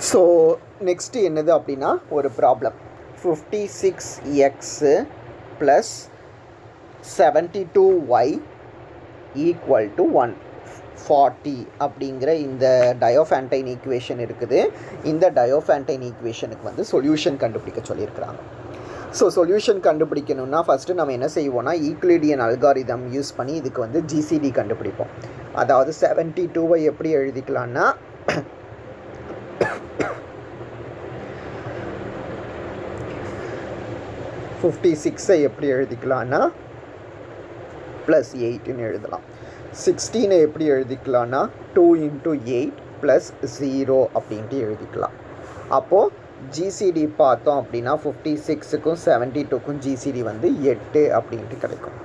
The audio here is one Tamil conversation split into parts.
ஸோ நெக்ஸ்ட்டு என்னது அப்படின்னா ஒரு problem 56x plus 72y equal to 140 அப்படிங்கிற இந்த டயோஃபேண்டைன் ஈக்குவேஷன் இருக்குது. இந்த டயோஃபேண்டைன் ஈக்குவேஷனுக்கு வந்து சொல்யூஷன் கண்டுபிடிக்க சொல்லியிருக்கிறாங்க. ஸோ சொல்யூஷன் கண்டுபிடிக்கணும்னா ஃபஸ்ட்டு நம்ம என்ன செய்வோம்னா யூக்ளிடியன் அல்காரிதம் யூஸ் பண்ணி இதுக்கு வந்து ஜிசிடி கண்டுபிடிப்போம். அதாவது 72வை எப்படி எழுதிக்கலான்னா 56ஐ எப்படி எழுதிக்கலான்னா ப்ளஸ் 8ன்னு எழுதலாம். 16ஐ எப்படி எழுதிக்கலான்னா 2 × 8 ப்ளஸ் 0 அப்படின்ட்டு எழுதிக்கலாம். அப்போது ஜிசிடி பார்த்தோம் அப்படின்னா 56க்கும் 72க்கும் ஜிசிடி வந்து 8 அப்படின்ட்டு கிடைக்கும்.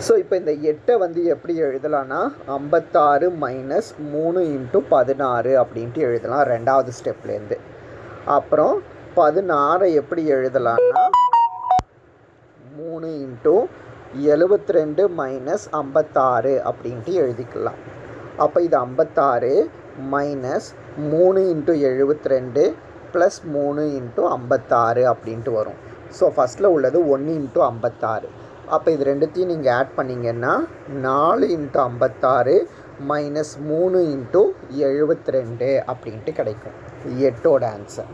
ஸோ இப்போ இந்த 8ஐ வந்து எப்படி எழுதலான்னா 56 மைனஸ் 3 × 16 அப்படின்ட்டு எழுதலாம் ரெண்டாவது ஸ்டெப்லேருந்து. அப்புறம் 16ஐ எப்படி எழுதலான்னா 3 × 72 மைனஸ் 56 அப்படின்ட்டு எழுதிக்கலாம். அப்போ இது 56 மைனஸ் 3 × 72 ப்ளஸ் 3 × 56 அப்படின்ட்டு வரும். ஸோ ஃபஸ்ட்டில் உள்ளது 1 × 56. அப்போ இது ரெண்டுத்தையும் நீங்கள் ஆட் பண்ணிங்கன்னா 4 × 56 மைனஸ் 3 × 72 அப்படின்ட்டு கிடைக்கும் 8ஓட ஆன்சர்.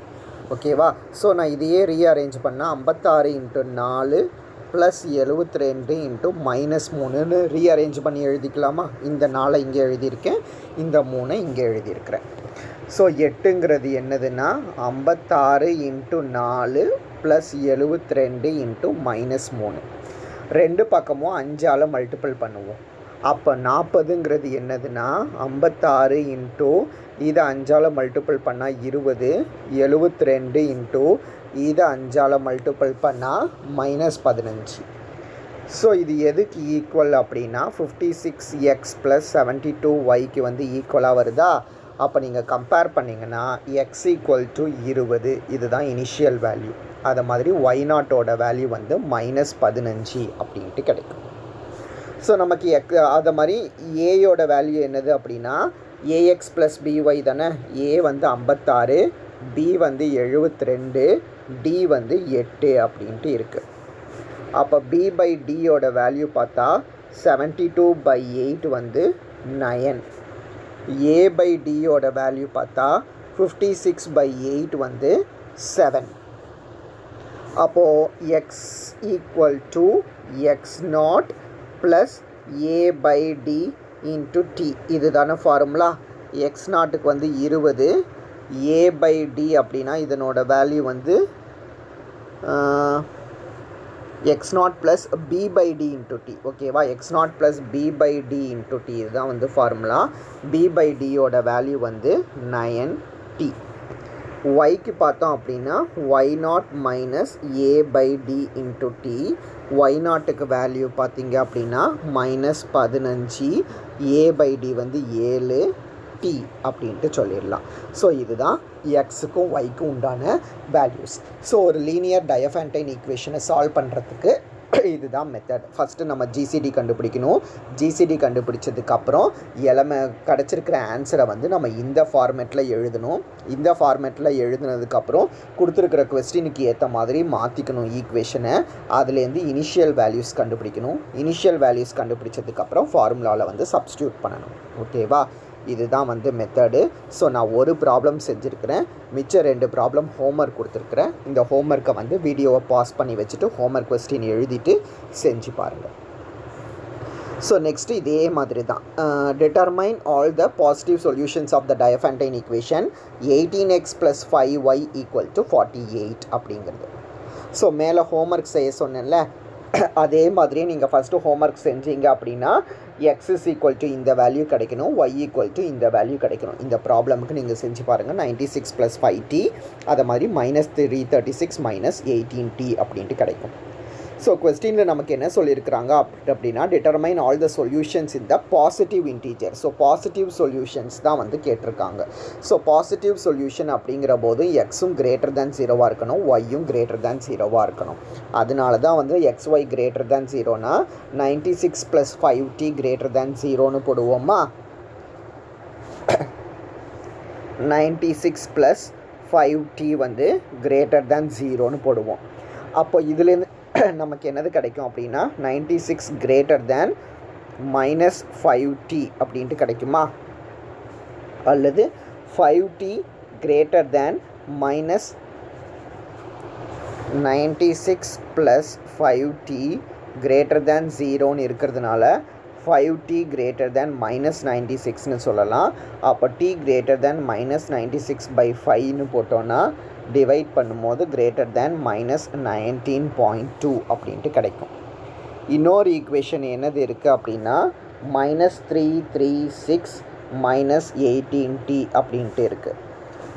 ஓகேவா? ஸோ நான் இதையே ரீஅரேஞ்ச் பண்ணால் 56 × 4 ப்ளஸ் 72 × மைனஸ் 3ன்னு ரீஅரேஞ்ச் பண்ணி எழுதிக்கலாமா? இந்த 4 இங்கே எழுதியிருக்கேன், இந்த 3 இங்கே எழுதியிருக்கிறேன். ஸோ 8ங்கிறது என்னதுன்னா 56 × 4 ப்ளஸ் 72 × மைனஸ் 3. ரெண்டு பக்கமும் 5ஆல் மல்டிபிள் பண்ணுவோம். அப்போ 40ங்கிறது என்னதுன்னா 56 × இதை 5ஆல் மல்டிபிள் பண்ணால் 20, 72 × இதை 5ஆல் மல்டிபிள் பண்ணால் மைனஸ் 15. ஸோ இது எதுக்கு ஈக்குவல் அப்படின்னா 56x ப்ளஸ் 72yக்கு வந்து ஈக்குவலாக வருதா? அப்போ நீங்கள் கம்பேர் பண்ணிங்கன்னா x = 20 இதுதான் இனிஷியல் வேல்யூ. அதை மாதிரி y0ஓட வேல்யூ வந்து மைனஸ் 15 அப்படின்ட்டு கிடைக்கும். ஸோ நமக்கு அதை மாதிரி ஏயோட வேல்யூ என்னது அப்படின்னா ax ப்ளஸ் by தானே. a வந்து 56, b வந்து 72, d வந்து 8 அப்படின்ட்டு இருக்குது. அப்போ b/dயோட வேல்யூ பார்த்தா 72/8 வந்து 9. a/dயோட வேல்யூ பார்த்தா 56/8 வந்து 7. அப்போது x = x0 plus a/d × t இது தானே ஃபார்முலா. x0க்கு வந்து 20, a/d அப்படின்னா இதனோட வேல்யூ வந்து x0 ப்ளஸ் b/d × t. ஓகேவா? x0 ப்ளஸ் b/d × t இதுதான் வந்து ஃபார்முலா. b/dயோட வேல்யூ வந்து 9t. yக்கு பார்த்தோம் அப்படின்னா y0 minus a/d × t. y0க்கு value பார்த்தீங்க அப்படின்னா மைனஸ் 15, a/d வந்து 7t அப்படின்ட்டு சொல்லிடலாம். ஸோ இதுதான் எக்ஸுக்கும் ஒய்க்கும் உண்டான வேல்யூஸ். ஸோ ஒரு லீனியர் டயோஃபேண்டைன் ஈக்குவேஷனை சால்வ் பண்ணுறதுக்கு இதுதான் மெத்தட். ஃபஸ்ட்டு நம்ம ஜிசிடி கண்டுபிடிக்கணும். ஜிசிடி கண்டுபிடிச்சதுக்கப்புறம் கிடச்சிருக்கிற ஆன்சரை வந்து நம்ம இந்த ஃபார்மேட்டில் எழுதணும். இந்த ஃபார்மேட்டில் எழுதுனதுக்கப்புறம் கொடுத்துருக்கிற கொஸ்டினுக்கு ஏற்ற மாதிரி மாற்றிக்கணும் ஈக்குவேஷனை. அதுலேருந்து இனிஷியல் வேல்யூஸ் கண்டுபிடிக்கணும். இனிஷியல் வேல்யூஸ் கண்டுபிடிச்சதுக்கப்புறம் ஃபார்முலாவில் வந்து சப்ஸ்டியூட் பண்ணணும். ஓகேவா? இதுதான் வந்து மெத்தடு. ஸோ நான் ஒரு ப்ராப்ளம் செஞ்சுருக்கிறேன், மிச்சம் 2 ப்ராப்ளம் ஹோம்ஒர்க் கொடுத்துருக்குறேன். இந்த ஹோம்ஒர்க்கை வந்து வீடியோவை பாஸ் பண்ணி வச்சுட்டு ஹோம்ஒர்க் கொஸ்டின் எழுதிட்டு செஞ்சு பாருங்கள். ஸோ நெக்ஸ்ட்டு இதே மாதிரி தான் determine all the positive solutions of the Diophantine equation 18x + 5y = 48 அப்படிங்கிறது. ஸோ மேலே ஹோம்ஒர்க் செய்ய சொன்னேன்ல, அதே மாதிரியே நீங்கள் ஃபஸ்ட்டு ஹோம்ஒர்க் செஞ்சீங்க அப்படின்னா x = இந்த வேல்யூ கிடைக்கணும், y = இந்த வேல்யூ கிடைக்கணும். இந்த ப்ராப்ளமுக்கு நீங்கள் செஞ்சு பாருங்கள். 96 + 5t அதை மாதிரி மைனஸ் 336 மைனஸ் 18t அப்படின்ட்டு கிடைக்கும். ஸோ கொஸ்டினில் நமக்கு என்ன சொல்லியிருக்கிறாங்க அப்படின்னா determine all the solutions in the positive integer. So positive solutions தான் வந்து கேட்டிருக்காங்க. ஸோ பாசிட்டிவ் சொல்யூஷன் அப்படிங்கிற போது எக்ஸும் கிரேட்டர் தேன் 0வாக இருக்கணும், ஒய்யும் கிரேட்டர் தேன் 0வாக இருக்கணும். அதனால தான் வந்து xy கிரேட்டர் தேன் 0னா 96 + 5t கிரேட்டர் தேன் 0ன்னு போடுவோமா? 96 ப்ளஸ் 5t வந்து கிரேட்டர் தேன் 0ன்னு போடுவோம். அப்போ இதுலேருந்து நமக்கு என்னது கிடைக்கும் அப்படின்னா 96 கிரேட்டர் தேன் மைனஸ் 5t அப்படின்ட்டு கிடைக்குமா, அல்லது 5t greater than minus 96 plus 5t greater than 0ன்னு இருக்கிறதுனால 5t கிரேட்டர் தேன் மைனஸ் 96ன்னு சொல்லலாம். அப்போ t கிரேட்டர் தேன் மைனஸ் 96/5ன்னு போட்டோன்னா டிவைட் பண்ணும்போது கிரேட்டர் தேன் மைனஸ் 19.2 அப்படின்ட்டு கிடைக்கும். இன்னொரு ஈக்குவேஷன் என்னது இருக்குது அப்படின்னா மைனஸ் 336 மைனஸ் 18t அப்படின்ட்டு இருக்குது.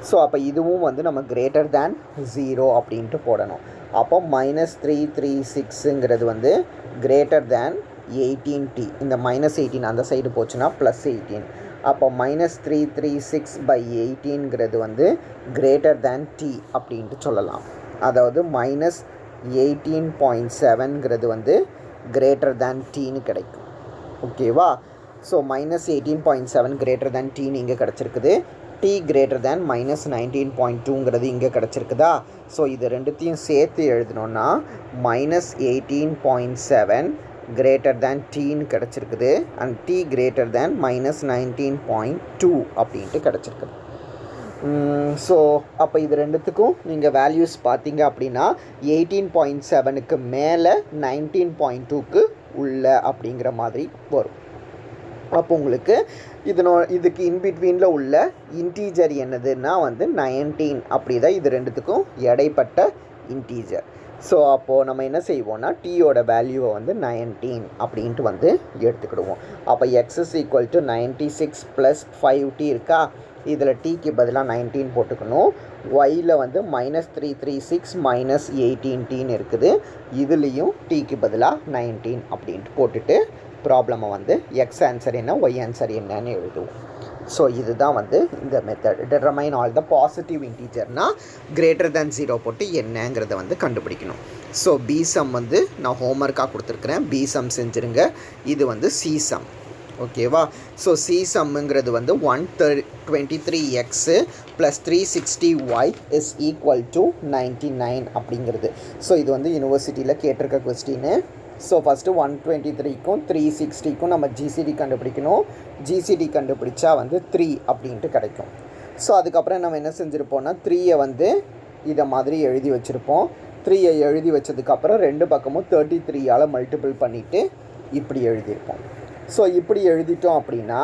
ஸோ அப்போ இதுவும் வந்து நம்ம கிரேட்டர் தேன் 0 அப்படின்ட்டு போடணும். அப்போ மைனஸ் 336ங்கிறது வந்து கிரேட்டர் தேன் 18t. இந்த மைனஸ் 18 அந்த சைடு போச்சுன்னா ப்ளஸ் 18. அப்போ மைனஸ் 336/18ங்கிறது வந்து கிரேட்டர் தேன் t அப்படின்ட்டு சொல்லலாம். அதாவது மைனஸ் 18.7ங்கிறது வந்து கிரேட்டர் தேன் tன்னு கிடைக்கும். ஓகேவா? ஸோ மைனஸ் 18.7 கிரேட்டர் தேன் tன்னு இங்கே கிடச்சிருக்குது. t கிரேட்டர் தேன் மைனஸ் 19.2ங்கிறது இங்கே கிடச்சிருக்குதா? ஸோ இது ரெண்டுத்தையும் சேர்த்து எழுதினோன்னா மைனஸ் 18.7 கிரேட்டர் தேன் tன்னு கிடச்சிருக்குது. And t greater than minus 19.2 அப்படின்ட்டு கிடச்சிருக்குது. ஸோ அப்போ இது ரெண்டுத்துக்கும் நீங்கள் வேல்யூஸ் பார்த்தீங்க அப்படின்னா 18.7க்கு மேலே 19.2க்கு உள்ள அப்படிங்கிற மாதிரி வரும். அப்போ உங்களுக்கு இதுக்கு இன்பிட்வீனில் உள்ள இன்டீஜர் என்னதுன்னா வந்து 19 அப்படி தான் இது ரெண்டுத்துக்கும் இடைப்பட்ட இன்டீஜர். ஸோ அப்போது நம்ம என்ன செய்வோம்னா டீயோட வேல்யூவை வந்து 19 அப்படின்ட்டு வந்து எடுத்துக்கிடுவோம். அப்போ X is equal to 96 plus 5t இருக்கா? இதில் டீக்கு பதிலாக 19 போட்டுக்கணும். ஒயில் வந்து மைனஸ் 336 மைனஸ் 18tன்னு இருக்குது. இதுலேயும் டீக்கு பதிலாக 19 அப்படின்ட்டு போட்டுட்டு ப்ராப்ளமை வந்து எக்ஸ் ஆன்சர் என்ன, ஒய் ஆன்சர் என்னன்னு எழுதுவோம். ஸோ இதுதான் வந்து இந்த method. Determine all the positive இன்டீஜர்னால் கிரேட்டர் தேன் 0 போட்டு என்னங்கிறத வந்து கண்டுபிடிக்கணும். ஸோ பி சம் வந்து நான் ஹோம்ஒர்க்காக கொடுத்துருக்குறேன். பி சம் செஞ்சுருங்க. இது வந்து சி சம். ஓகேவா? ஸோ சி சம்முங்கிறது வந்து 123x plus 360y is equal to 99 அப்படிங்கிறது. ஸோ இது வந்து யூனிவர்சிட்டியில் கேட்டிருக்க கொஸ்டின்னு. ஸோ ஃபஸ்ட்டு 123க்கும் 360க்கும் நம்ம ஜிசிடி கண்டுபிடிக்கணும். ஜிசிடி கண்டுபிடிச்சா வந்து 3 அப்படின்ட்டு கிடைக்கும். ஸோ அதுக்கப்புறம் நம்ம என்ன செஞ்சுருப்போம்னா 3யை வந்து இதை மாதிரி எழுதி வச்சுருப்போம். 3யை எழுதி வச்சதுக்கப்புறம் ரெண்டு பக்கமும் 33ஆல் மல்டிபிள் பண்ணிவிட்டு இப்படி எழுதியிருப்போம். ஸோ இப்படி எழுதிட்டோம் அப்படின்னா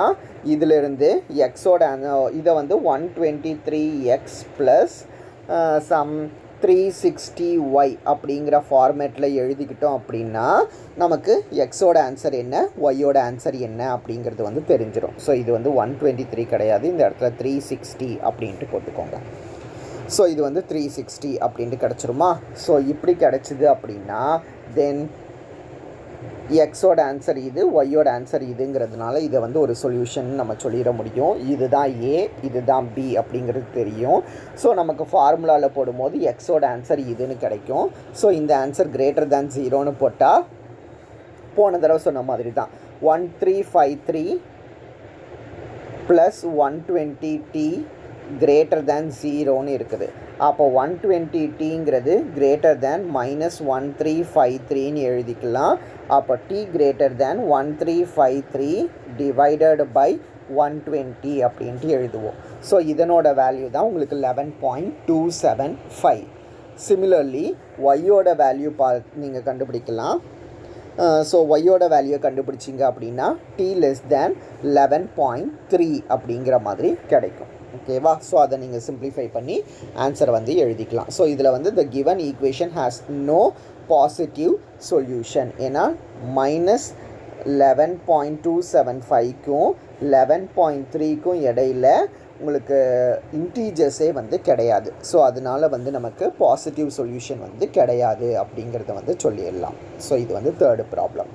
இதிலிருந்து எக்ஸோட இதை வந்து 123x ப்ளஸ் சம் 360y அப்படிங்கிற ஃபார்மேட்டில் எழுதிக்கிட்டோம் அப்படின்னா நமக்கு எக்ஸோட ஆன்சர் என்ன, ஒய்யோட ஆன்சர் என்ன அப்படிங்கிறது வந்து தெரிஞ்சிடும். ஸோ இது வந்து 123 கிடையாது, இந்த இடத்துல 360 அப்படின்ட்டு போட்டுக்கோங்க. ஸோ இது வந்து 360 அப்படின்ட்டு கிடச்சிருமா? ஸோ இப்படி கிடச்சிது அப்படின்னா தென் எக்ஸோட ஆன்சர் இது, ஒய்யோட ஆன்சர் இதுங்கிறதுனால இதை வந்து ஒரு சொல்யூஷன் நம்ம சொல்லிட முடியும். இதுதான் ஏ, இதுதான் பி அப்படிங்கிறது தெரியும். ஸோ நமக்கு ஃபார்முலாவில் போடும்போது எக்ஸோட ஆன்சர் இதுன்னு கிடைக்கும். ஸோ இந்த ஆன்சர் கிரேட்டர் தேன் 0ன்னு போட்டால் போன தடவை சொன்ன மாதிரி தான் 1353 ப்ளஸ் 120t கிரேட்டர் தேன் 0ன்னு இருக்குது. அப்போ 120tங்கிறது கிரேட்டர் தேன் மைனஸ் 1353ன்னு எழுதிக்கலாம். அப்போ t greater than 1353 divided by 120 அப்படின்ட்டு எழுதுவோம். ஸோ இதனோட வேல்யூ தான் உங்களுக்கு 11.275. சிமிலர்லி ஒய்யோட வேல்யூ நீங்கள் கண்டுபிடிக்கலாம். ஸோ ஒய்யோட வேல்யூவை கண்டுபிடிச்சிங்க அப்படின்னா t லெஸ் தேன் 11.3 அப்படிங்கிற மாதிரி கிடைக்கும். ஓகேவா? ஸோ அதை நீங்கள் சிம்பிளிஃபை பண்ணி ஆன்சரை வந்து எழுதிக்கலாம். ஸோ இதில் வந்து the given equation has no positive solution. ஏன்னா மைனஸ் 11.275க்கும் 11.3க்கும் இடையில் உங்களுக்கு இன்டீஜர்ஸே வந்து கிடையாது. ஸோ அதனால் வந்து நமக்கு பாசிட்டிவ் சொல்யூஷன் வந்து கிடையாது அப்படிங்கிறத வந்து சொல்லிடலாம். ஸோ இது வந்து தேர்டு ப்ராப்ளம்.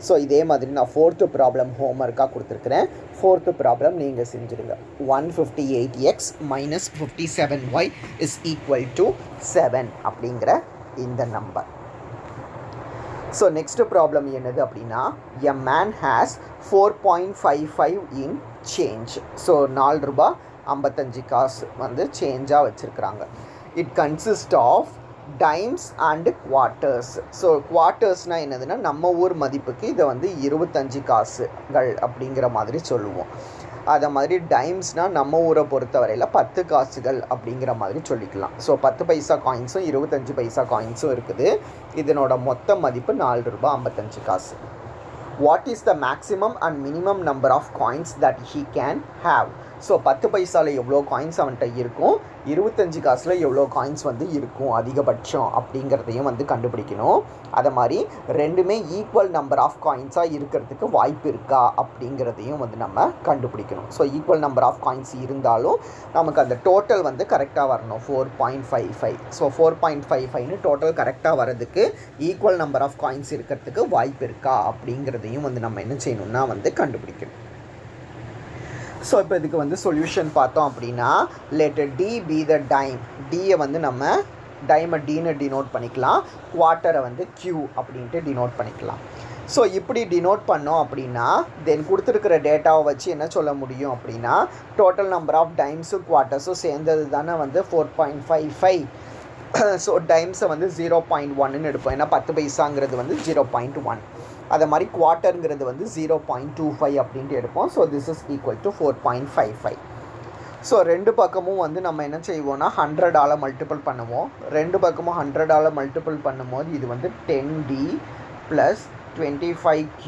ஸோ இதே மாதிரி நான் ஃபோர்த்து ப்ராப்ளம் ஹோம்ஒர்க்காக கொடுத்துருக்குறேன். ஃபோர்த்து ப்ராப்ளம் நீங்கள் செஞ்சுருங்க. 158x minus 57y is equal to 7 அப்படிங்கிற இந்த நம்பர். ஸோ நெக்ஸ்ட்டு ப்ராப்ளம் என்னது அப்படின்னா a man has 4.55 in change. So 4 ரூபாய் 55 காசு வந்து சேஞ்சாக வச்சுருக்குறாங்க. It consist of dimes and quarters. So குவார்ட்டர்ஸ்னால் என்னதுன்னா நம்ம ஊர் மதிப்புக்கு இதை வந்து 25 காசுகள் அப்படிங்கிற மாதிரி சொல்லுவோம். அதை மாதிரி டைம்ஸ்னால் நம்ம ஊரை பொறுத்தவரையில் 10 காசுகள் அப்படிங்கிற மாதிரி சொல்லிக்கலாம். ஸோ 10 பைசா காயின்ஸும் 25 பைசா காயின்ஸும் இருக்குது. இதனோட மொத்த மதிப்பு 4 ரூபாய் 55 காசு. What is the maximum and minimum number of coins that he can have? So 10 பைசாவில் எவ்வளோ காயின்ஸ் அவன்கிட்ட இருக்கும், 25 காசில் எவ்வளோ காயின்ஸ் வந்து இருக்கும் அதிகபட்சம் அப்படிங்கிறதையும் வந்து கண்டுபிடிக்கணும். அதை மாதிரி ரெண்டுமே ஈக்குவல் நம்பர் ஆஃப் காயின்ஸாக இருக்கிறதுக்கு வாய்ப்பு இருக்கா அப்படிங்கிறதையும் வந்து நம்ம கண்டுபிடிக்கணும். So equal number of coins இருந்தாலும் நமக்கு அந்த டோட்டல் வந்து கரெக்டாக வரணும், 4.55. ஸோ 4.55ன்னு டோட்டல் கரெக்டாக வரதுக்கு ஈக்குவல் நம்பர் ஆஃப் காயின்ஸ் இருக்கிறதுக்கு வாய்ப்பு இருக்கா அப்படிங்கிறதையும் வந்து நம்ம என்ன செய்யணும்னா வந்து கண்டுபிடிக்கணும். ஸோ இப்போ இதுக்கு வந்து சொல்யூஷன் பார்த்தோம் அப்படின்னா, let d be the dimes. டியை வந்து நம்ம டைமை டீன்னு டினோட் பண்ணிக்கலாம், குவார்ட்டரை வந்து கியூ அப்படின்ட்டு டினோட் பண்ணிக்கலாம். ஸோ இப்படி டினோட் பண்ணோம் அப்படின்னா தென் கொடுத்துருக்கிற டேட்டாவை வச்சு என்ன சொல்ல முடியும் அப்படின்னா, டோட்டல் நம்பர் ஆஃப் டைம்ஸும் குவார்ட்டர்ஸும் சேர்ந்தது தானே வந்து 4.55. ஸோ டைம்ஸை வந்து 0.1ன்னு எடுப்போம், ஏன்னா 10 பைசாங்கிறது வந்து 0.1. அதை மாதிரி குவார்ட்டருங்கிறது வந்து 0.25 அப்படின்ட்டு எடுப்போம். So this is equal to 4.55. So ரெண்டு பக்கமும் வந்து நம்ம என்ன செய்வோம்னா 100ஆல் மல்டிபிள் பண்ணுவோம். ரெண்டு பக்கமும் 100ஆல் மல்டிபிள் பண்ணும்போது இது வந்து 10D + 25Q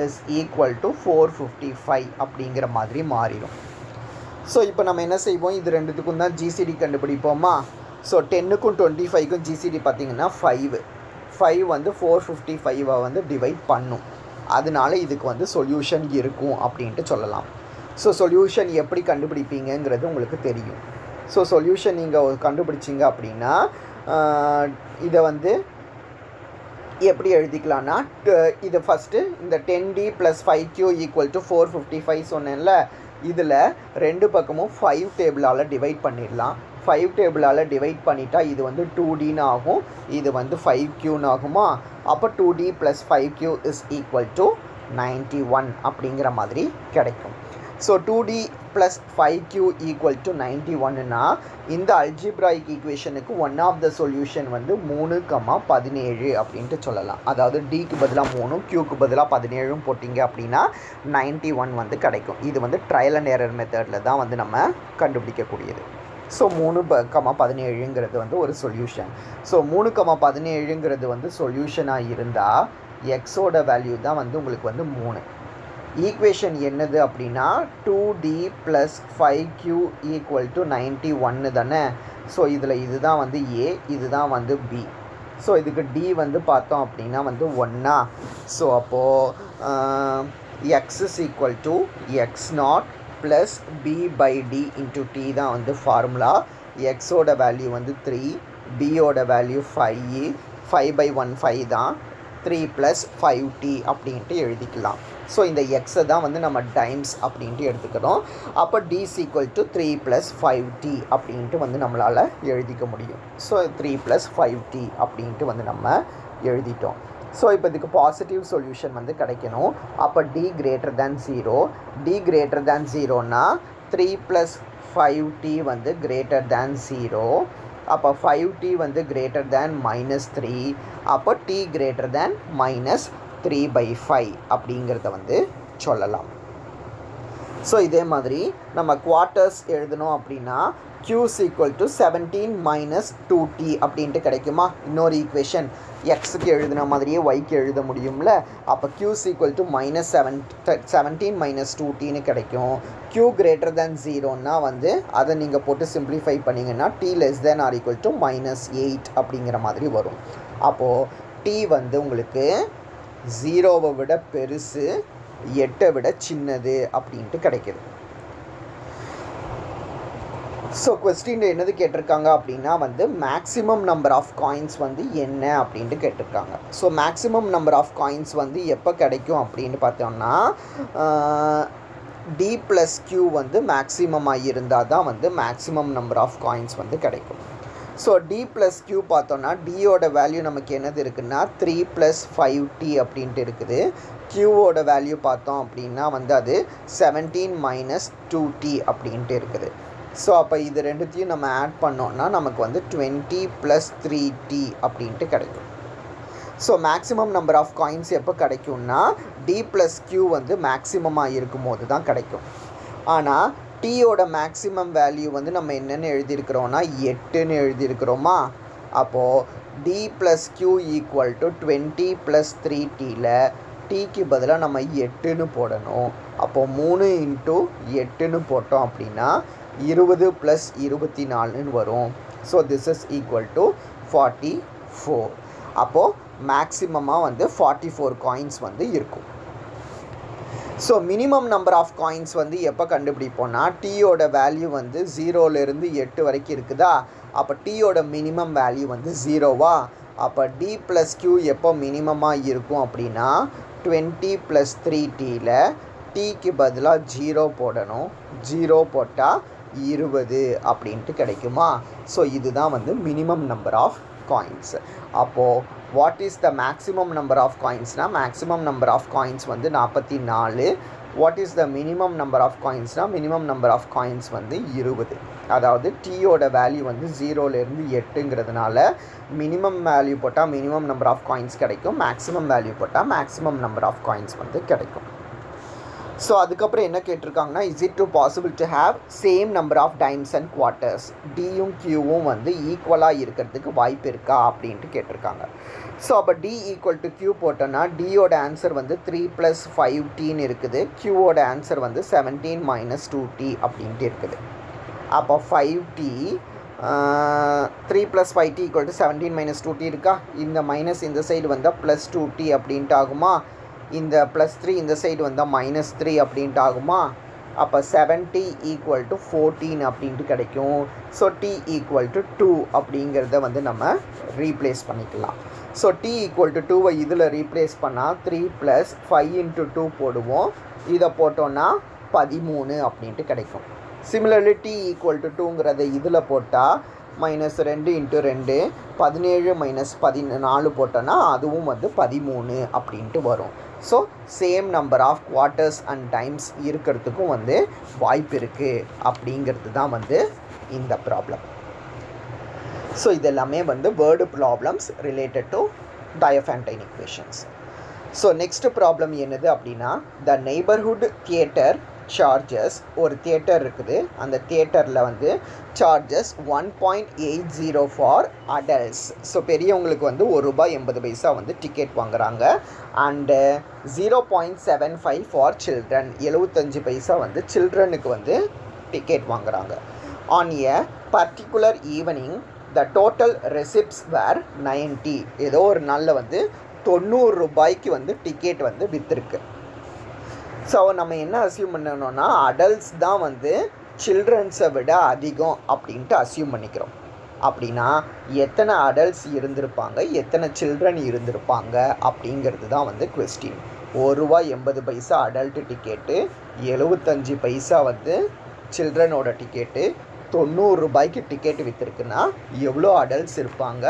is equal to 455 அப்படிங்கிற மாதிரி மாறிடும். ஸோ இப்போ நம்ம என்ன செய்வோம், இது ரெண்டுத்துக்கும் தான் ஜிசிடி கண்டுபிடிப்போமா. ஸோ 10க்கும் 25க்கும் ஜிசிடி பார்த்திங்கன்னா 5 வந்து 455 வந்து டிவைட் பண்ணும். அதனால இதுக்கு வந்து சொல்யூஷன் இருக்கும் அப்படின்ட்டு சொல்லலாம். ஸோ சொல்யூஷன் எப்படி கண்டுபிடிப்பீங்கிறது உங்களுக்கு தெரியும். ஸோ சொல்யூஷன் நீங்கள் கண்டுபிடிச்சிங்க அப்படின்னா இதை வந்து எப்படி எழுதிக்கலாம்னா, இதை ஃபஸ்ட்டு இந்த 10D + 5Q = 455 சொன்னேன்ல, இதில் ரெண்டு பக்கமும் 5 டேபிளால் டிவைட் பண்ணிடலாம். 5 டேபிளால் டிவைட் பண்ணிட்டா இது வந்து 2Dன்னு ஆகும், இது வந்து 5Qன்னு ஆகுமா. அப்போ 2D + 5Q is equal to 91 அப்படிங்கிற மாதிரி கிடைக்கும். ஸோ 2D + 5Q = 91னா இந்த algebraic ஈக்குவேஷனுக்கு one of the solution வந்து 3,17 அப்படின்ட்டு சொல்லலாம். அதாவது Dக்கு பதிலாக 3, Qக்கு பதிலாக 17 போட்டிங்க அப்படின்னா 91 வந்து கிடைக்கும். இது வந்து ட்ரையல் அண்ட் எரர் மெத்தடில் தான் வந்து நம்ம கண்டுபிடிக்கக்கூடியது. ஸோ 3,17ங்கிறது வந்து ஒரு சொல்யூஷன். ஸோ 3,17ங்கிறது வந்து சொல்யூஷனாக இருந்தால் எக்ஸோட வேல்யூ தான் வந்து உங்களுக்கு வந்து 3. ஈக்குவேஷன் என்னது அப்படின்னா 2D + 5Q = 91 தானே. ஸோ இதில் இதுதான் வந்து A, இதுதான் வந்து B. ஸோ இதுக்கு D வந்து பார்த்தோம் அப்படின்னா வந்து 1. ஸோ அப்போது X = X0 + B/D × T தான் வந்து ஃபார்முலா. எக்ஸோட வேல்யூ வந்து 3, Bயோட வேல்யூ 5, 5/1 5 தான், 3 + 5T அப்படின்ட்டு எழுதிக்கலாம். ஸோ இந்த எக்ஸை தான் வந்து நம்ம டைம்ஸ் அப்படின்ட்டு எடுத்துக்கிறோம். அப்போ D = 3 + 5T அப்படின்ட்டு வந்து நம்மளால் எழுதிக்க முடியும். ஸோ 3 + 5T அப்படின்ட்டு வந்து நம்ம எழுதிட்டோம். ஸோ இப்போ இதுக்கு பாசிட்டிவ் சொல்யூஷன் வந்து கிடைக்கணும். அப்போ D > 0. D > 0னா 3 + 5T வந்து > 0. அப்போ 5T வந்து > -3. அப்போ T > -3/5 அப்படிங்கிறத வந்து சொல்லலாம். ஸோ இதே மாதிரி நம்ம குவார்ட்டர்ஸ் எழுதணும் அப்படின்னா Q = 17 - 2T அப்படின்ட்டு கிடைக்குமா. இன்னொரு ஈக்குவேஷன் எக்ஸுக்கு எழுதின மாதிரியே ஒய்க்கு எழுத முடியும்ல. அப்போ Q = -17 - 2Tன்னு கிடைக்கும். Q > 0ன்னா வந்து அதை நீங்கள் போட்டு சிம்பிளிஃபை பண்ணிங்கன்னா T <= -8 அப்படிங்கிற மாதிரி வரும். அப்போது T வந்து உங்களுக்கு 0வை விட பெருசு, 8ஐ விட சின்னது அப்படின்ட்டு கிடைக்கிது. ஸோ கொஸ்டின் என்னது கேட்டிருக்காங்க அப்படின்னா வந்து மேக்ஸிமம் நம்பர் ஆஃப் காயின்ஸ் வந்து என்ன அப்படின்ட்டு கேட்டிருக்காங்க. So maximum number of coins வந்து எப்போ கிடைக்கும் அப்படின்னு பார்த்தோம்னா D + Q வந்து மேக்ஸிமமாக இருந்தால் தான் வந்து மேக்ஸிமம் நம்பர் ஆஃப் காயின்ஸ் வந்து கிடைக்கும். ஸோ D + Q பார்த்தோன்னா Dயோட வேல்யூ நமக்கு என்னது இருக்குன்னா 3 + 5T அப்படின்ட்டு இருக்குது. Qவோட வேல்யூ பார்த்தோம் அப்படின்னா வந்து அது 17 - 2T அப்படின்ட்டு இருக்குது. ஸோ அப்போ இது ரெண்டுத்தையும் நம்ம ஆட் பண்ணோன்னா நமக்கு வந்து 20 + 3t அப்படின்ட்டு கிடைக்கும். So maximum number of coins எப்போ கிடைக்கும்னா d + q வந்து மேக்ஸிமமாக இருக்கும் போது தான் கிடைக்கும். ஆனால் டீயோட மேக்ஸிமம் வேல்யூ வந்து நம்ம என்னென்னு எழுதியிருக்கிறோன்னா 8ன்னு எழுதியிருக்கிறோமா. அப்போது d + q = 20 + 3tல டீக்கு பதிலாக நம்ம 8ன்னு போடணும். அப்போது 3 × 8ன்னு போட்டோம் அப்படின்னா 20 + 24ன்னு வரும். So this is equal to 44. அப்போது மேக்ஸிமமாக வந்து 44 காயின்ஸ் வந்து இருக்கும். So minimum number of coins வந்து எப்போ கண்டுபிடிப்போம்னா டீயோட வேல்யூ வந்து 0லேருந்து 8 வரைக்கும் இருக்குதா. அப்போ டீயோட மினிமம் வேல்யூ வந்து 0வா. அப்போ d + q எப்போ மினிமமாக இருக்கும் அப்படின்னா 20 + 3tல டீக்கு பதிலாக 0 போடணும். 0 போட்டால் 20 அப்படின்ட்டு கிடைக்குமா. ஸோ இதுதான் வந்து மினிமம் நம்பர் ஆஃப் காயின்ஸ். அப்போது what is the maximum number of காயின்ஸ்னால் மேக்ஸிமம் நம்பர் ஆஃப் காயின்ஸ் வந்து 44. What is the minimum number of காயின்ஸ்னால் மினிமம் நம்பர் ஆஃப் காயின்ஸ் வந்து 20. அதாவது டீயோட வேல்யூ வந்து 0லேருந்து 8ங்கிறதுனால மினிமம் வேல்யூ போட்டால் மினிமம் நம்பர் ஆஃப் காயின்ஸ் கிடைக்கும், மேக்ஸிமம் வேல்யூ போட்டால் மேக்ஸிமம் நம்பர் ஆஃப் காயின்ஸ் வந்து கிடைக்கும். ஸோ அதுக்கப்புறம் என்ன கேட்டிருக்காங்கன்னா is it to possible to have same number of dimes and quarters. டியும் கியூவும் வந்து ஈக்குவலாக இருக்கிறதுக்கு வாய்ப்பு இருக்கா அப்படின்ட்டு கேட்டிருக்காங்க. ஸோ அப்போ d = q போட்டோன்னா டியோட ஆன்சர் வந்து 3 + 5tன்னு இருக்குது. க்யூவோட ஆன்சர் வந்து 17 - 2t அப்படின்ட்டு இருக்குது. அப்போ 5t 3 + 5t = 17 - 2t இருக்கா. இந்த மைனஸ் இந்த சைடு வந்தால் +2t அப்படின்ட்டு ஆகுமா. இந்த +3 இந்த சைடு வந்தால் -3 அப்படின்ட்டு ஆகுமா. அப்போ 7t = 14 அப்படின்ட்டு கிடைக்கும். ஸோ t = 2 அப்படிங்கிறத வந்து நம்ம ரீப்ளேஸ் பண்ணிக்கலாம். ஸோ t = 2வை இதில் ரீப்ளேஸ் பண்ணால் 3 + 5 × 2 போடுவோம். இதை போட்டோன்னா 13 அப்படின்ட்டு கிடைக்கும். சிமிலர்லி t = 2ங்கிறத இதில் போட்டால் -2 × 2 17 - 14 போட்டோன்னா அதுவும் வந்து 13 அப்படின்ட்டு வரும். So same number of quarters and times இருக்கிறதுக்கும் வந்து வாய்ப்பு இருக்குது அப்படிங்கிறது தான் வந்து இந்த ப்ராப்ளம். ஸோ இதெல்லாமே வந்து word problems related to Diophantine equations. So next problem என்னது அப்படின்னா த நெய்பர்ஹுட் தியேட்டர் சார்ஜஸ். ஒரு தியேட்டர் இருக்குது, அந்த தியேட்டரில் வந்து சார்ஜஸ் 1.80 ஃபார் அடல்ட்ஸ். ஸோ பெரியவங்களுக்கு வந்து ₹1.80 வந்து டிக்கெட் வாங்குகிறாங்க. அண்டு 0.75 ஃபார் சில்ட்ரன், 75 பைசா வந்து சில்ட்ரனுக்கு வந்து டிக்கெட் வாங்குகிறாங்க. On a particular evening the total receipts were 90. ஏதோ ஒரு நாளில் வந்து ₹90 வந்து டிக்கெட் வந்து விற்றுருக்கு. ஸோ நம்ம என்ன அசியூம் பண்ணணும்னா அடல்ட்ஸ் தான் வந்து சில்ட்ரன்ஸை விட அதிகம் அப்படின்ட்டு அசியூம் பண்ணிக்கிறோம். அப்படின்னா எத்தனை அடல்ட்ஸ் இருந்திருப்பாங்க, எத்தனை சில்ட்ரன் இருந்திருப்பாங்க அப்படிங்கிறது தான் வந்து கொஸ்டின். ₹1.80 அடல்ட்டு டிக்கெட்டு, 75 பைசா வந்து சில்ட்ரனோட டிக்கெட்டு, ₹90 டிக்கெட் விற்றுருக்குன்னா எவ்வளோ அடல்ட்ஸ் இருப்பாங்க,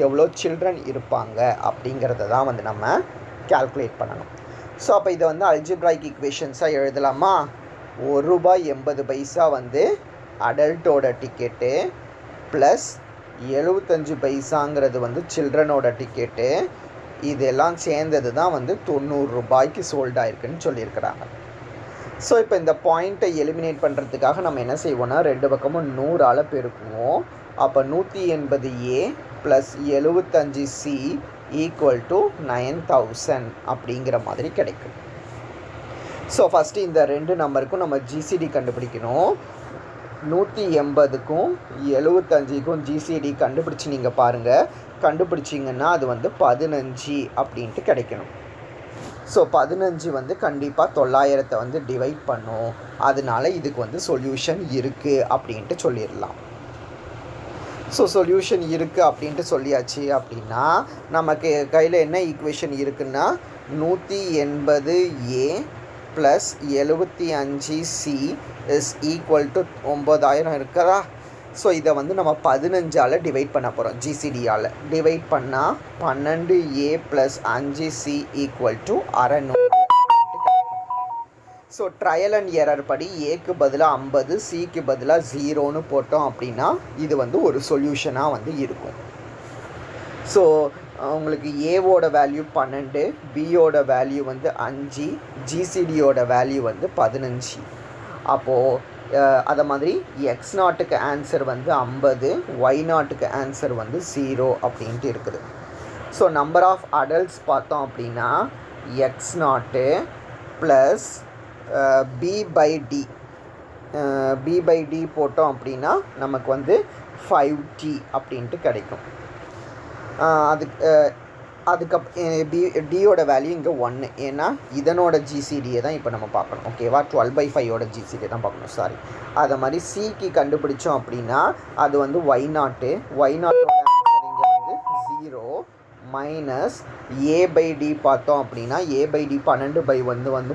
எவ்வளோ சில்ட்ரன் இருப்பாங்க அப்படிங்கிறத தான் வந்து நம்ம கால்குலேட் பண்ணணும். ஸோ அப்போ இதை வந்து அல்ஜிப்ராய்க் ஈக்குவேஷன்ஸாக எழுதலாமா. ₹1.80 வந்து அடல்ட்டோட டிக்கெட்டு ப்ளஸ் 75 பைசாங்கிறது வந்து சில்ட்ரனோட டிக்கெட்டு, இதெல்லாம் சேர்ந்தது தான் வந்து ₹90 சோல்ட் ஆயிருக்குன்னு சொல்லியிருக்கிறாங்க. ஸோ இப்போ இந்த பாயிண்ட்டை எலிமினேட் பண்ணுறதுக்காக நம்ம என்ன செய்வோம்னா ரெண்டு பக்கமும் 100ஆல் பெருக்குவோம். அப்போ 180A + 75C = 9000 அப்படிங்கிற மாதிரி கிடைக்கும். ஸோ ஃபஸ்ட்டு இந்த ரெண்டு நம்பருக்கும் நம்ம ஜிசிடி கண்டுபிடிக்கணும். 180க்கும் 75க்கும் ஜிசிடி கண்டுபிடிச்சி நீங்கள் பாருங்கள். கண்டுபிடிச்சிங்கன்னா அது வந்து 15 அப்படின்ட்டு கிடைக்கணும். ஸோ 15 வந்து கண்டிப்பாக 900 வந்து டிவைட் பண்ணும். அதனால இதுக்கு வந்து சொல்யூஷன் இருக்குது அப்படின்ட்டு சொல்லிடலாம். ஸோ சொல்யூஷன் இருக்குது அப்படின்ட்டு சொல்லியாச்சு. அப்படின்னா நமக்கு கையில் என்ன ஈக்குவேஷன் இருக்குன்னா 180A + 75C = 9000 இருக்கிறா. ஸோ இதை வந்து நம்ம 15ஆல் டிவைட் பண்ண போகிறோம். ஜிசிடியால் டிவைட் பண்ணால் 12A + 5C = 600. So trial and error படி ஏக்கு பதிலாக 50, சிக்கு பதிலாக 0ன்னு போட்டோம் அப்படின்னா இது வந்து ஒரு சொல்யூஷனாக வந்து இருக்கும். ஸோ உங்களுக்கு ஏவோட வேல்யூ 12, பியோட வேல்யூ வந்து 5, ஜிசிடியோட வேல்யூ வந்து 15. அப்போது அதை மாதிரி எக்ஸ் நாட்டுக்கு ஆன்சர் வந்து 50, ஒய் நாட்டுக்கு ஆன்சர் வந்து 0 அப்படின்ட்டு இருக்குது. ஸோ நம்பர் ஆஃப் அடல்ட்ஸ் பார்த்தோம் அப்படின்னா எக்ஸ் நாட்டு ப்ளஸ் பி பை டி போட்டோம் அப்படின்னா நமக்கு வந்து 5t அப்படின்ட்டு கிடைக்கும். டியோட வேல்யூ இங்கே 1, ஏன்னா இதனோட ஜிசிடியை தான் இப்போ நம்ம பார்க்கணும். ஓகேவா, 12/5ஓட ஜிசிடியை தான் பார்க்கணும். சாரி, அதை மாதிரி சிக்கு கண்டுபிடிச்சோம் அப்படின்னா அது வந்து ஒய் நாட்டோட ஆன்சர் இங்கே வந்து 0 மைனஸ் ஏ பை டி பார்த்தோம் அப்படின்னா ஏ பை டி 12/1 வந்து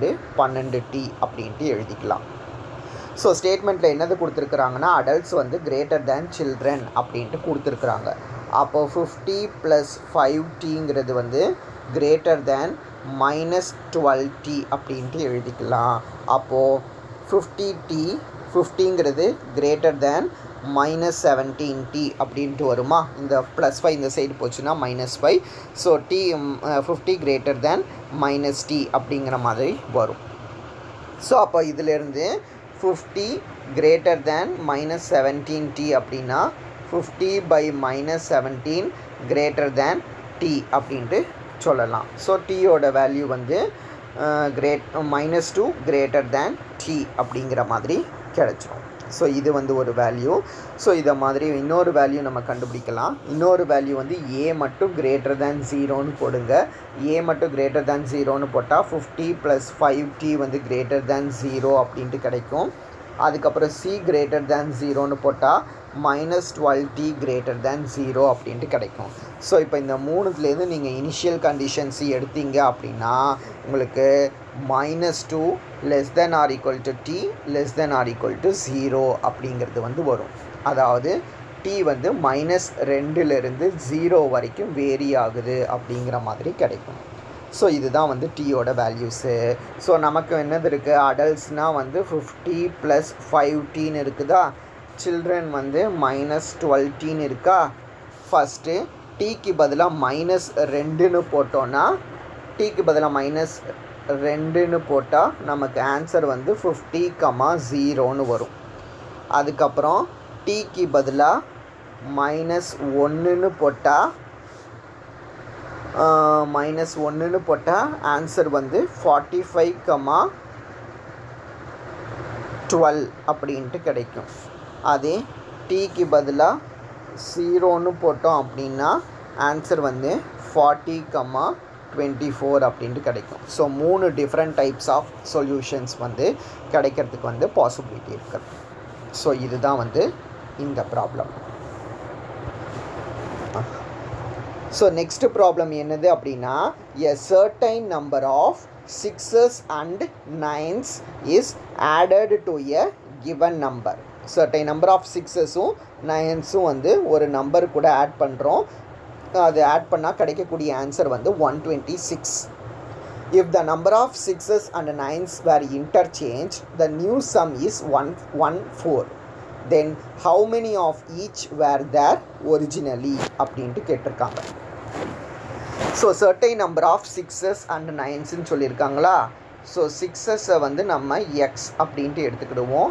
12t அப்படின்ட்டு எழுதிக்கலாம். ஸோ ஸ்டேட்மெண்ட்டில் என்னது கொடுத்துருக்குறாங்கன்னா அடல்ட்ஸ் வந்து கிரேட்டர் தேன் சில்ட்ரன் அப்படின்ட்டு கொடுத்துருக்குறாங்க. அப்போது 50 + 5tங்கிறது வந்து கிரேட்டர் தேன் -12t அப்படின்ட்டு எழுதிக்கலாம். அப்போது 50ங்கிறது கிரேட்டர் தேன் -17t அப்படின்ட்டு வருமா? இந்த +5 இந்த சைடு போச்சுன்னா -5. ஸோ 50 கிரேட்டர் தேன் -t அப்படிங்கிற மாதிரி வரும். ஸோ அப்போ இதிலேருந்து 50 கிரேட்டர் தேன் -17t அப்படின்னா 50/-17 கிரேட்டர் தேன் t அப்படின்ட்டு சொல்லலாம். ஸோ டீயோட வேல்யூ வந்து -2 கிரேட்டர் தேன் t அப்படிங்கிற மாதிரி கிடச்சிரும். ஸோ இது வந்து ஒரு வேல்யூ. ஸோ இதை மாதிரி இன்னொரு வேல்யூ நம்ம கண்டுபிடிக்கலாம். இன்னொரு வேல்யூ வந்து ஏ மட்டும் கிரேட்டர் தேன் 0ன்னு போடுங்க. ஏ மட்டும் கிரேட்டர் தேன் 0ன்னு போட்டால் 50 + 5t வந்து கிரேட்டர் தேன் 0 அப்படின்ட்டு கிடைக்கும். அதுக்கப்புறம் சி கிரேட்டர் தேன் 0ன்னு போட்டால் -12t கிரேட்டர் தேன் 0 அப்படின்ட்டு கிடைக்கும். ஸோ இப்போ இந்த மூணுத்துலேருந்து நீங்கள் இனிஷியல் கண்டிஷன்ஸ் எடுத்தீங்க அப்படின்னா உங்களுக்கு -2 ≤ t ≤ 0 அப்படிங்கிறது வந்து வரும். அதாவது t வந்து -2லேருந்து 0 வரைக்கும் வேரி ஆகுது அப்படிங்கிற மாதிரி கிடைக்கும். ஸோ இதுதான் வந்து டீயோட வேல்யூஸு. ஸோ நமக்கு என்னது இருக்குது, அடல்ட்ஸ்னால் வந்து 50 + 5tன்னு இருக்குதா, சில்ட்ரன் வந்து -12tன்னு இருக்கா. ஃபஸ்ட்டு டீக்கு பதிலாக -2ன்னு போட்டோன்னா டீக்கு பதிலாக -2ன்னு போட்டால் நமக்கு ஆன்சர் வந்து 50,0ன்னு வரும். அதுக்கப்புறம் டீக்கு பதிலாக -1ன்னு போட்டால் -1ன்னு போட்டால் ஆன்சர் வந்து 45,12 அப்படின்ட்டு கிடைக்கும். அதே டீக்கு பதிலாக 0ன்னு போட்டோம் அப்படின்னா ஆன்சர் வந்து 40,24 அப்படின்ட்டு கிடைக்கும். So 3 different types of solutions வந்து கிடைக்கிறதுக்கு வந்து பாசிபிலிட்டி இருக்குது. ஸோ இதுதான் வந்து இந்த ப்ராப்ளம். ஸோ நெக்ஸ்ட் ப்ராப்ளம் என்னது அப்படின்னா a certain number of 6s and 9s is added to a given number. certain number of 6ஸும் 9ஸும் வந்து ஒரு நம்பர் கூட ஆட் பண்ணுறோம். அது ஆட் பண்ணால் கிடைக்கக்கூடிய ஆன்சர் வந்து 126. if the number of 6s and 9s were interchanged, the new sum is 114. then how many of each were there originally அப்படின்ட்டு கேட்டிருக்காங்க. So certain number of 6s and 9ஸ்ன்னு சொல்லியிருக்காங்களா. ஸோ 6ஸை வந்து நம்ம எக்ஸ் அப்படின்ட்டு எடுத்துக்கிடுவோம்,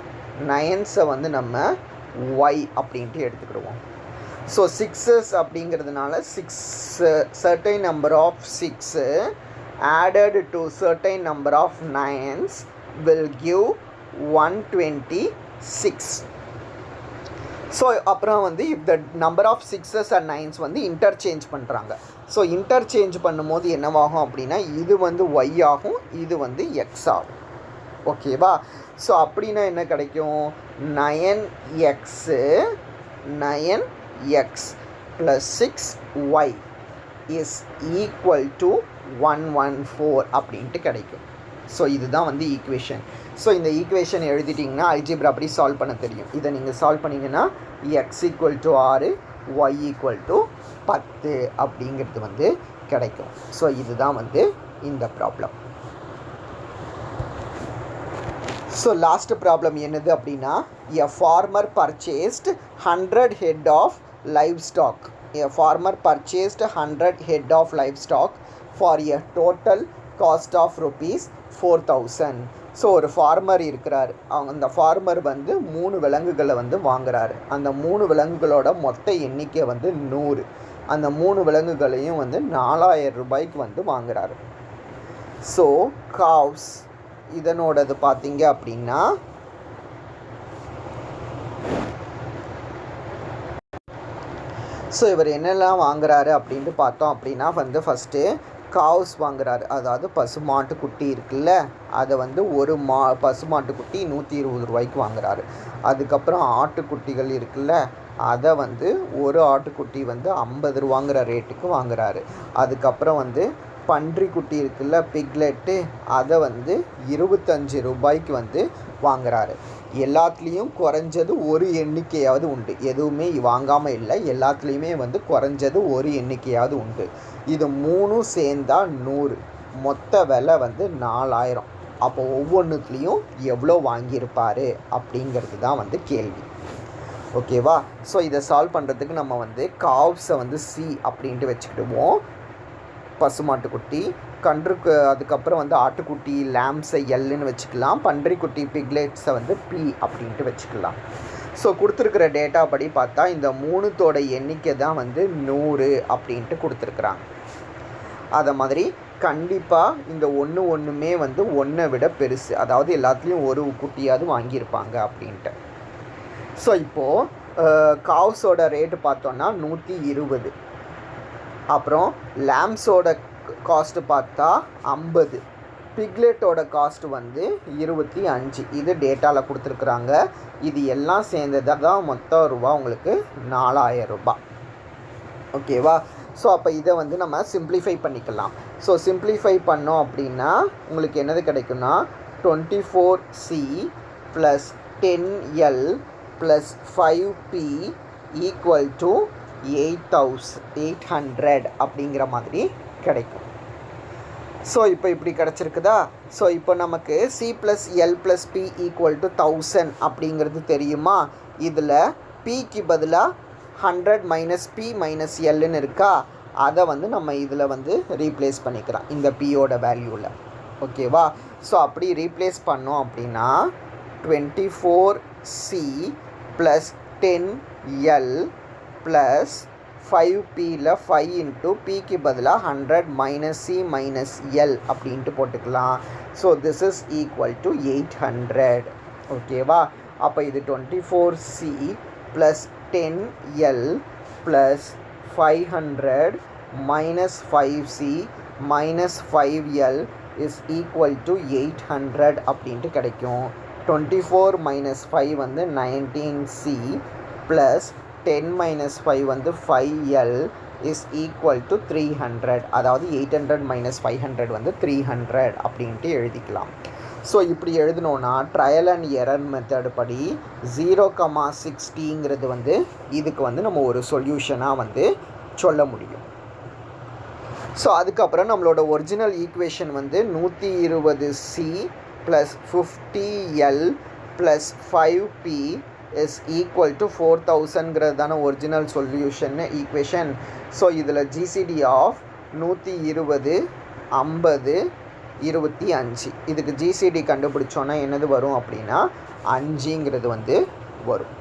9ஸை வந்து நம்ம ஒய் அப்படின்ட்டு எடுத்துக்கிடுவோம். ஸோ 6s அப்படிங்கிறதுனால 6 certain number of 6 added to certain number of 9s will give 126. So அப்புறம் வந்து if the number of 6s and 9s வந்து இன்டர்சேஞ்ச் பண்ணுறாங்க. ஸோ இன்டர்சேஞ்ச் பண்ணும்போது என்னவாகும் அப்படின்னா இது வந்து ஒய் ஆகும், இது வந்து எக்ஸ் ஆகும். ஓகேவா. ஸோ அப்படின்னா என்ன கிடைக்கும், 9x + 6y is equal to 114 அப்படின்ட்டு கிடைக்கும். ஸோ இதுதான் வந்து ஈக்குவேஷன். ஸோ இந்த ஈக்குவேஷன் எழுதிட்டிங்கன்னா அல்ஜிப்ரா அப்படி சால்வ் பண்ண தெரியும். இதை நீங்கள் சால்வ் பண்ணிங்கன்னா x = 6, y = 10 அப்படிங்கிறது வந்து கிடைக்கும். ஸோ இதுதான் வந்து இந்த ப்ராப்ளம். ஸோ லாஸ்ட் ப்ராப்ளம் என்னது அப்படின்னா, a farmer purchased 100 head of livestock. A farmer purchased 100 head of livestock for a total cost of rupees 4000. ஸோ ஒரு ஃபார்மர் இருக்கிறார். அந்த ஃபார்மர் வந்து 3 விலங்குகளை வந்து வாங்குறாரு. அந்த 3 விலங்குகளோட மொத்த எண்ணிக்கை வந்து 100. அந்த 3 விலங்குகளையும் வந்து 4000 ரூபாய்க்கு வந்து வாங்குறாரு. ஸோ காவ்ஸ் இதனோடது பார்த்தீங்க அப்படின்னா ஸோ இவர் என்னெல்லாம் வாங்குறாரு அப்படின்ட்டு பார்த்தோம் அப்படின்னா வந்து ஃபஸ்ட்டு காவ்ஸ் வாங்குறாரு. அதாவது பசுமாட்டுக்குட்டி இருக்குல்ல, அதை வந்து ஒரு பசுமாட்டுக்குட்டி 120 ரூபாய்க்கு வாங்குறாரு. அதுக்கப்புறம் ஆட்டுக்குட்டிகள் இருக்குல்ல, அதை வந்து ஒரு ஆட்டுக்குட்டி வந்து 50 ரூபாங்கிற ரேட்டுக்கு வாங்குறாரு. அதுக்கப்புறம் வந்து பன்றிக்குட்டி இருக்குல்ல, பிக்லெட்டு, அதை வந்து 25 ரூபாய்க்கு வந்து வாங்குறாரு. எல்லாத்துலேயும் குறைஞ்சது ஒரு எண்ணிக்கையாவது உண்டு. எதுவுமே வாங்காமல் இல்லை, எல்லாத்துலேயுமே வந்து குறைஞ்சது ஒரு எண்ணிக்கையாவது உண்டு. இது 3 சேர்ந்தா 100. மொத்த விலை வந்து 4000. அப்போ ஒவ்வொன்றுத்துலேயும் எவ்வளோ வாங்கியிருப்பார் அப்படிங்கிறது தான் வந்து கேள்வி. ஓகேவா? ஸோ இதை சால்வ் பண்ணுறதுக்கு நம்ம வந்து காவ்ஸை வந்து சி அப்படின்ட்டு வச்சுக்கிடுவோம், பசுமாட்டுக்குட்டி. கன்றுக்கு அதுக்கப்புறம் வந்து ஆட்டுக்குட்டி லேம்ஸை எல்லுன்னு வச்சுக்கலாம். பன்றிக்குட்டி பிக்லெட்ஸை வந்து பி அப்படின்ட்டு வச்சுக்கலாம். ஸோ கொடுத்துருக்கிற டேட்டா படி பார்த்தா இந்த 3தோட எண்ணிக்கை தான் வந்து 100 அப்படின்ட்டு கொடுத்துருக்குறாங்க. அதை மாதிரி கண்டிப்பாக இந்த ஒன்றுமே வந்து 1 விட பெருசு, அதாவது எல்லாத்துலேயும் ஒரு குட்டியாவது வாங்கியிருப்பாங்க அப்படின்ட்டு. ஸோ இப்போது காவ்ஸோட ரேட்டு பார்த்தோன்னா 120. அப்புறம் லேம்ஸோட காஸ்ட்டு பார்த்தா 50. பிக்லெட்டோட காஸ்ட் வந்து 25. இது டேட்டாவில் கொடுத்துருக்குறாங்க. இது எல்லாம் சேர்ந்ததாக தான் மொத்த ரூபா உங்களுக்கு 4000 ரூபாய். ஓகேவா? ஸோ அப்போ இதை வந்து நம்ம சிம்ப்ளிஃபை பண்ணிக்கலாம். ஸோ சிம்ப்ளிஃபை பண்ணோம் அப்படின்னா உங்களுக்கு என்னது கிடைக்குன்னா 24C + 10L + 5P = 800 அப்படிங்கிற மாதிரி கிடைக்கும். ஸோ இப்போ இப்படி கிடச்சிருக்குதா? ஸோ இப்போ நமக்கு C + L + P = 1000 அப்படிங்கிறது தெரியுமா? இதில் Pக்கு பதிலாக 100 - P - Lன்னு இருக்கா, அதை வந்து நம்ம இதில் வந்து ரீப்ளேஸ் பண்ணிக்கலாம் இந்த Pயோட வேல்யூவில். ஓகேவா? ஸோ அப்படி ரீப்ளேஸ் பண்ணோம் அப்படின்னா 24C + 10L + 5Pயில் 5 × Pக்கு பதிலாக 100 - C - L அப்படின்ட்டு போட்டுக்கலாம். So this is = 800. ஓகேவா? அப்போ இது 24C + 10L + 500 - 5C - 5L = 800 அப்படின்ட்டு கிடைக்கும். 24 - 5 வந்து 19C + 10 - 5 வந்து 5L = 300. அதாவது 800 - 500 வந்து 300 அப்படின்ட்டு எழுதிக்கலாம். ஸோ இப்படி எழுதினோன்னா ட்ரையல் அண்ட் எரர் மெத்தட் படி 0,60ங்கிறது வந்து இதுக்கு வந்து நம்ம ஒரு சொல்யூஷனாக வந்து சொல்ல முடியும். ஸோ அதுக்கப்புறம் நம்மளோட ஒரிஜினல் ஈக்குவேஷன் வந்து 120C + 50L + 5P = 4000ங்கிறது தானே ஒரிஜினல் சொல்யூஷன் ஈக்குவேஷன். ஸோ இதில் GCD ஆஃப் 120 50 25 இதுக்கு GCD கண்டுபிடிச்சோன்னா என்னது வரும் அப்படின்னா 5ங்கிறது வந்து வரும்.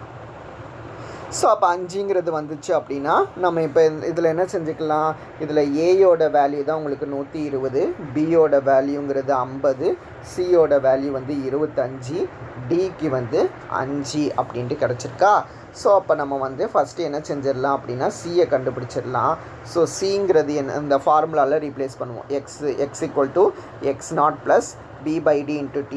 ஸோ அப்போ 5ங்கிறது வந்துச்சு அப்படின்னா நம்ம இப்போ இதில் என்ன செஞ்சுக்கலாம், இதில் ஏயோட வேல்யூ தான் உங்களுக்கு 120, பியோட வேல்யூங்கிறது 50, சியோட வேல்யூ வந்து 25, டிக்கு வந்து 5 அப்படின்ட்டு கிடச்சிருக்கா. ஸோ அப்போ நம்ம வந்து ஃபஸ்ட்டு என்ன செஞ்சிடலாம் அப்படின்னா சியை கண்டுபிடிச்சிடலாம். ஸோ சிங்கிறது இந்த ஃபார்முலாவில் ரீப்ளேஸ் பண்ணுவோம். X = x0 + b/d × t.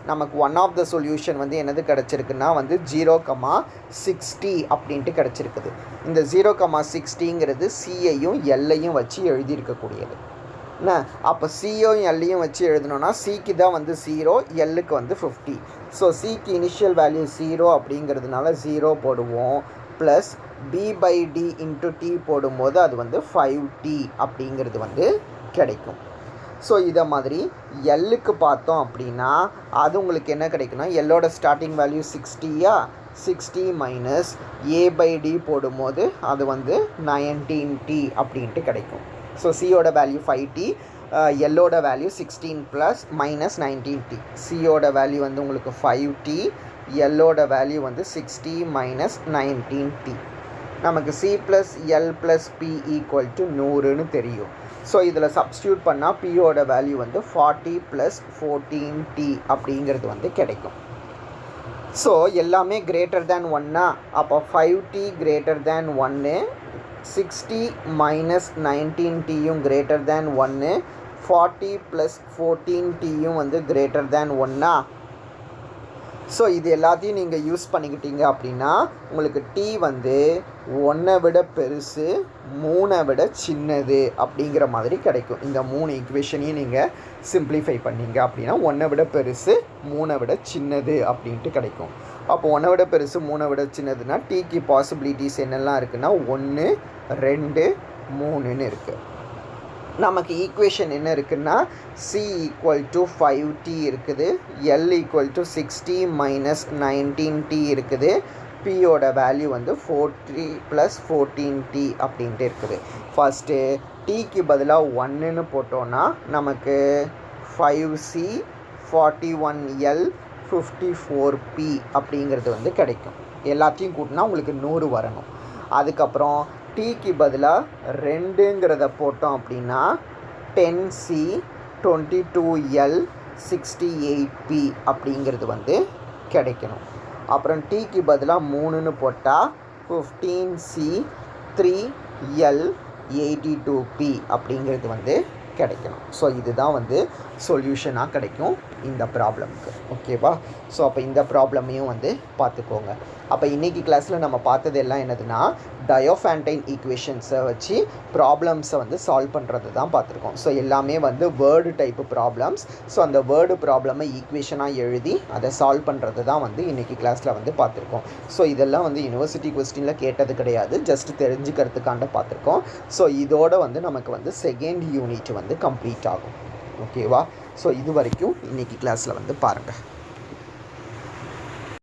நமக்கு ஒன் ஆஃப் த சொல்யூஷன் வந்து என்னது கிடச்சிருக்குன்னா வந்து 0,60 அப்படின்ட்டு கிடச்சிருக்குது. இந்த 0,60ங்கிறது சியையும் எல்லையும் வச்சு எழுதியிருக்கக்கூடியது. என்ன அப்போ சியும் எல்லையும் வச்சு எழுதணுன்னா சிக்கு தான் வந்து 0, எல்லுக்கு வந்து 50. ஸோ சிக்கு இனிஷியல் வேல்யூ 0 அப்படிங்கிறதுனால 0 போடுவோம். ப்ளஸ் b/d × t போடும்போது அது வந்து 5t அப்படிங்கிறது வந்து கிடைக்கும். ஸோ இதை மாதிரி எல்லுக்கு பார்த்தோம் அப்படின்னா அது உங்களுக்கு என்ன கிடைக்குன்னா எல்லோட ஸ்டார்டிங் வேல்யூ 60யா 60 மைனஸ் a/d போடும்போது அது வந்து 19t அப்படின்ட்டு கிடைக்கும். ஸோ சியோட வேல்யூ 5t, எல்லோட வேல்யூ 16 ப்ளஸ் மைனஸ் 19t. சியோட வேல்யூ வந்து உங்களுக்கு 5t, எல்லோட வேல்யூ வந்து 60 மைனஸ் 19t. நமக்கு c plus L plus B equal to 100ன்னு தெரியும். ஸோ இதில் சப்ஸ்டியூட் பண்ணால் பியோட வேல்யூ வந்து 40 ப்ளஸ் 14t அப்படிங்கிறது வந்து கிடைக்கும். ஸோ எல்லாமே கிரேட்டர் தேன் 1னா அப்போ 5t கிரேட்டர் தேன் 1, 60 மைனஸ் 19tயும் கிரேட்டர் தேன் 1, 40 ப்ளஸ் 14tயும் வந்து கிரேட்டர் தேன் 1னா. ஸோ இது எல்லாத்தையும் நீங்கள் யூஸ் பண்ணிக்கிட்டீங்க அப்படின்னா உங்களுக்கு t வந்து 1 விட பெருசு 3 விட சின்னது அப்படிங்கிற மாதிரி கிடைக்கும். இந்த 3 ஈக்குவேஷனையும் நீங்கள் சிம்பிளிஃபை பண்ணீங்க அப்படின்னா 1 விட பெருசு 3 விட சின்னது அப்படின்ட்டு கிடைக்கும். அப்போ 1 விட பெருசு 3 விட சின்னதுன்னா டீக்கு பாசிபிலிட்டிஸ் என்னெல்லாம் இருக்குன்னா 1, 2, 3ன்னு இருக்குது. நமக்கு ஈக்குவேஷன் என்ன இருக்குன்னா c ஈக்குவல் டு 5t இருக்குது, l equal to 60 minus 19t இருக்குது, பியோட வேல்யூ வந்து 40 ப்ளஸ் 14t அப்படின்ட்டு இருக்குது. ஃபஸ்ட்டு டீக்கு பதிலாக 1ன்னு போட்டோன்னா நமக்கு 5c 41l 54p அப்படிங்கிறது வந்து கிடைக்கும். எல்லாத்தையும் கூட்டினா உங்களுக்கு 100 வரணும். அதுக்கப்புறம் டீக்கு பதிலாக 2ங்கிறத போட்டோம் அப்படின்னா 10c 22l 68p அப்படிங்கிறது வந்து கிடைக்கணும். அப்புறம் டீக்கு பதிலாக 3ன்னு போட்டால் 15c 3l 82p அப்படிங்கிறது வந்து கிடைக்கணும். ஸோ இதுதான் வந்து சொல்யூஷனாக கிடைக்கும் இந்த ப்ராப்ளம்க்கு. ஓகேவா? ஸோ அப்போ இந்த ப்ராப்ளமையும் வந்து பார்த்துக்கோங்க. அப்போ இன்றைக்கி கிளாஸில் நம்ம பார்த்தது எல்லாம் என்னதுன்னா டயோஃபேண்டைன் ஈக்குவேஷன்ஸை வச்சு ப்ராப்ளம்ஸை வந்து சால்வ் பண்ணுறது தான் பார்த்துருக்கோம். ஸோ எல்லாமே வந்து வேர்டு டைப்பு ப்ராப்ளம்ஸ். ஸோ அந்த வேர்டு ப்ராப்ளமை ஈக்குவேஷனாக எழுதி அதை சால்வ் பண்ணுறது தான் வந்து இன்றைக்கி கிளாஸில் வந்து பார்த்துருக்கோம். ஸோ இதெல்லாம் வந்து யூனிவர்சிட்டி கொஸ்டினில் கேட்டது கிடையாது, ஜஸ்ட் தெரிஞ்சுக்கிறதுக்காண்ட பார்த்துருக்கோம். ஸோ இதோட வந்து நமக்கு வந்து செகண்ட் யூனிட் வந்து கம்ப்ளீட் ஆகும். ஓகேவா? ஸோ இது வரைக்கும் இன்றைக்கி கிளாஸில் வந்து பாருங்கள்.